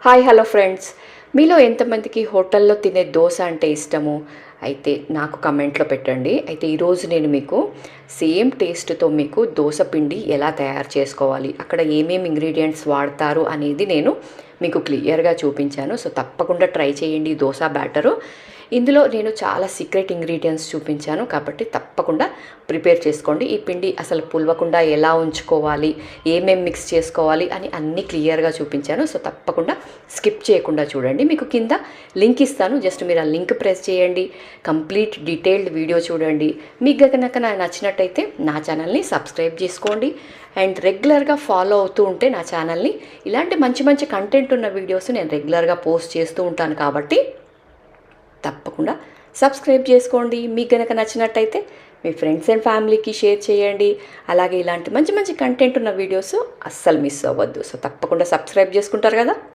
Hi hello friends, మీలో ఎంతమందికి హోటల్లో తినే దోశ అంటే ఇష్టము? అయితే నాకు కమెంట్లో పెట్టండి. అయితే ఈరోజు నేను మీకు సేమ్ టేస్ట్తో మీకు దోశ పిండి ఎలా తయారు చేసుకోవాలి, అక్కడ ఏమేమి ఇంగ్రీడియంట్స్ వాడతారు అనేది నేను మీకు క్లియర్గా చూపించాను. సో తప్పకుండా ట్రై చేయండి దోశ బ్యాటరు. ఇందులో నేను చాలా సీక్రెట్ ఇంగ్రీడియంట్స్ చూపించాను కాబట్టి తప్పకుండా ప్రిపేర్ చేసుకోండి. ఈ పిండి అసలు పులవకుండా ఎలా ఉంచుకోవాలి, ఏమేం మిక్స్ చేసుకోవాలి అని అన్నీ క్లియర్గా చూపించాను. సో తప్పకుండా స్కిప్ చేయకుండా చూడండి. మీకు కింద లింక్ ఇస్తాను, జస్ట్ మీరు ఆ లింక్ ప్రెస్ చేయండి. కంప్లీట్ డీటెయిల్డ్ వీడియో చూడండి. మీకు కనుక నచ్చినట్టయితే నా ఛానల్ని సబ్స్క్రైబ్ చేసుకోండి అండ్ రెగ్యులర్గా ఫాలో అవుతూ ఉంటే నా ఛానల్ని ఇలాంటి మంచి మంచి కంటెంట్ ఉన్న వీడియోస్ నేను రెగ్యులర్గా పోస్ట్ చేస్తూ ఉంటాను కాబట్టి తప్పకుండా సబ్స్క్రైబ్ చేసుకోండి. మీకు కనుక నచ్చినట్టయితే మీ ఫ్రెండ్స్ అండ్ ఫ్యామిలీకి షేర్ చేయండి. అలాగే ఇలాంటి మంచి మంచి కంటెంట్ ఉన్న వీడియోస్ అస్సలు మిస్ అవ్వద్దు. సో తప్పకుండా సబ్స్క్రైబ్ చేసుకుంటారు కదా.